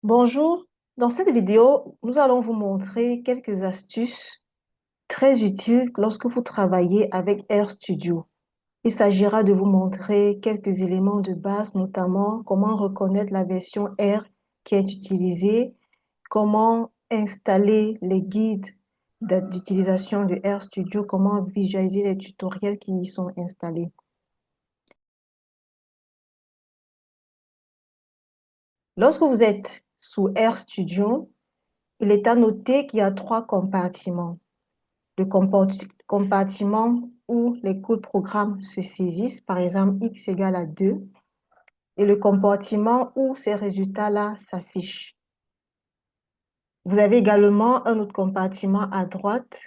Bonjour, dans cette vidéo, nous allons vous montrer quelques astuces très utiles lorsque vous travaillez avec RStudio. Il s'agira de vous montrer quelques éléments de base, notamment comment reconnaître la version R qui est utilisée, comment installer les guides d'utilisation de RStudio, comment visualiser les tutoriels qui y sont installés. Lorsque vous êtes sous RStudio, il est à noter qu'il y a trois compartiments. Le compartiment où les codes programmes se saisissent, par exemple x égale à 2, et le compartiment où ces résultats-là s'affichent. Vous avez également un autre compartiment à droite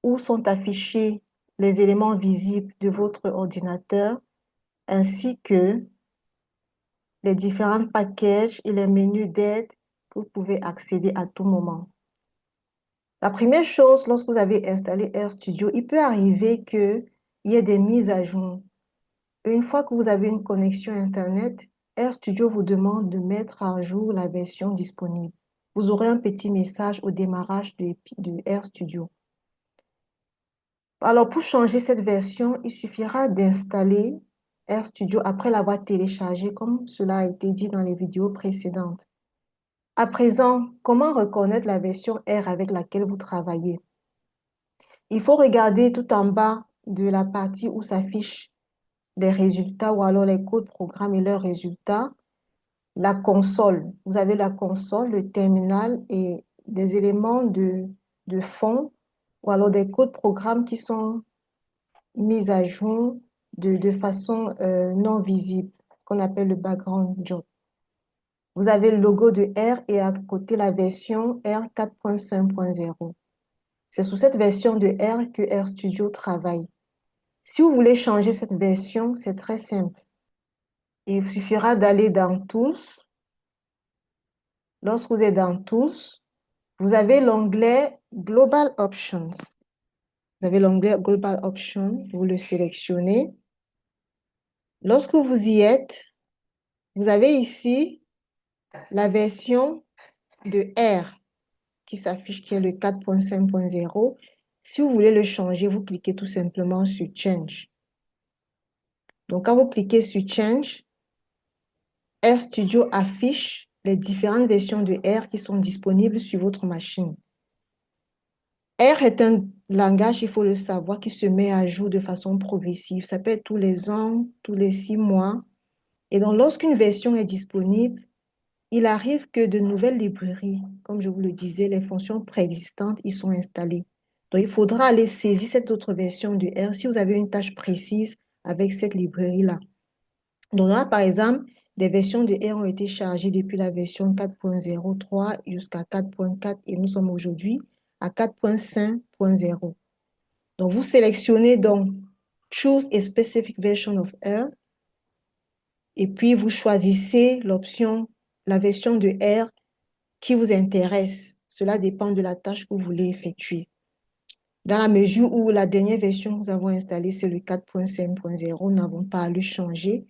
où sont affichés les éléments visibles de votre ordinateur ainsi que les différents packages et les menus d'aide que vous pouvez accéder à tout moment. La première chose, lorsque vous avez installé RStudio, il peut arriver qu'il y ait des mises à jour. Une fois que vous avez une connexion Internet, RStudio vous demande de mettre à jour la version disponible. Vous aurez un petit message au démarrage de RStudio. Alors, pour changer cette version, il suffira d'installer RStudio après l'avoir téléchargé, comme cela a été dit dans les vidéos précédentes. À présent, comment reconnaître la version R avec laquelle vous travaillez? Il faut regarder tout en bas de la partie où s'affichent les résultats ou alors les codes programmes et leurs résultats, la console. Vous avez la console, le terminal et des éléments de fond ou alors des codes programmes qui sont mis à jour de façon non visible, qu'on appelle le background job. Vous avez le logo de R et à côté la version R 4.5.0. C'est sous cette version de R que RStudio travaille. Si vous voulez changer cette version, c'est très simple. Il suffira d'aller dans Tools. Lorsque vous êtes dans Tools, vous avez l'onglet Global Options. Vous avez l'onglet Global Options, vous le sélectionnez. Lorsque vous y êtes, vous avez ici la version de R qui s'affiche, qui est le 4.5.0. Si vous voulez le changer, vous cliquez tout simplement sur Change. Donc, quand vous cliquez sur Change, RStudio affiche les différentes versions de R qui sont disponibles sur votre machine. R est un langage, il faut le savoir, qui se met à jour de façon progressive. Ça peut être tous les ans, tous les 6 mois. Et donc, lorsqu'une version est disponible, il arrive que de nouvelles librairies, comme je vous le disais, les fonctions préexistantes, y sont installées. Donc, il faudra aller saisir cette autre version de R si vous avez une tâche précise avec cette librairie-là. Donc là, par exemple, des versions de R ont été chargées depuis la version 4.03 jusqu'à 4.4 et nous sommes aujourd'hui à 4.5.0. Donc, vous sélectionnez donc Choose a specific version of R et puis vous choisissez l'option, la version de R qui vous intéresse. Cela dépend de la tâche que vous voulez effectuer. Dans la mesure où la dernière version que nous avons installée, c'est le 4.5.0, nous n'avons pas à le changer.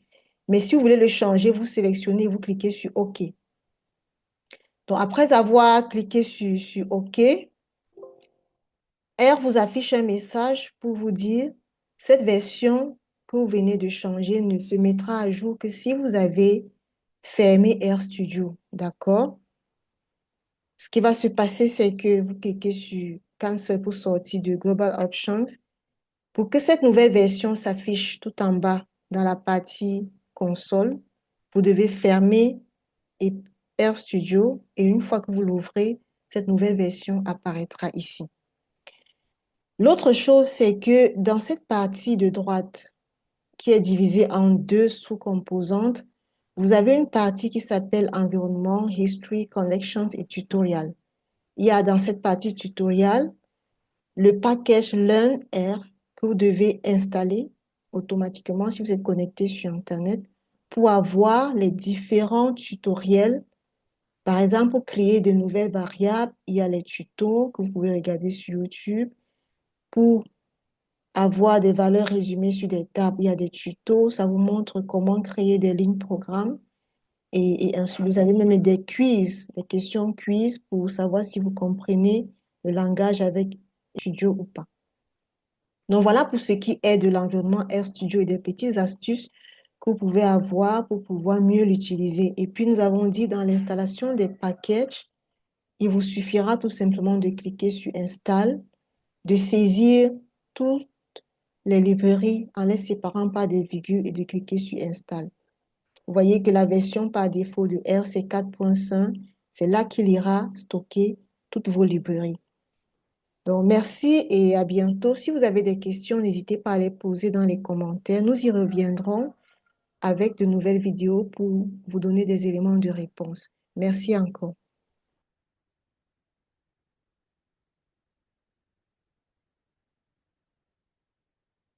Mais si vous voulez le changer, vous sélectionnez et vous cliquez sur OK. Donc, après avoir cliqué sur OK, R vous affiche un message pour vous dire cette version que vous venez de changer ne se mettra à jour que si vous avez fermé RStudio. D'accord? Ce qui va se passer, c'est que vous cliquez sur Cancel pour sortir de Global Options. Pour que cette nouvelle version s'affiche tout en bas dans la partie console, vous devez fermer RStudio et une fois que vous l'ouvrez, cette nouvelle version apparaîtra ici. L'autre chose, c'est que dans cette partie de droite, qui est divisée en deux sous-composantes, vous avez une partie qui s'appelle Environnement, History, Collections et Tutorial. Il y a dans cette partie tutoriel le package LearnR que vous devez installer automatiquement si vous êtes connecté sur Internet pour avoir les différents tutoriels. Par exemple, pour créer de nouvelles variables, il y a les tutos que vous pouvez regarder sur YouTube. Pour avoir des valeurs résumées sur des tables, il y a des tutos. Ça vous montre comment créer des lignes programmes. Et ensuite, vous avez même des quiz, des questions quiz pour savoir si vous comprenez le langage avec Studio ou pas. Donc voilà pour ce qui est de l'environnement RStudio et des petites astuces que vous pouvez avoir pour pouvoir mieux l'utiliser. Et puis nous avons dit dans l'installation des packages, il vous suffira tout simplement de cliquer sur Install, de saisir toutes les librairies en les séparant par des virgules et de cliquer sur Install. Vous voyez que la version par défaut de R, c'est 4.5. C'est là qu'il ira stocker toutes vos librairies. Donc, merci et à bientôt. Si vous avez des questions, n'hésitez pas à les poser dans les commentaires. Nous y reviendrons avec de nouvelles vidéos pour vous donner des éléments de réponse. Merci encore.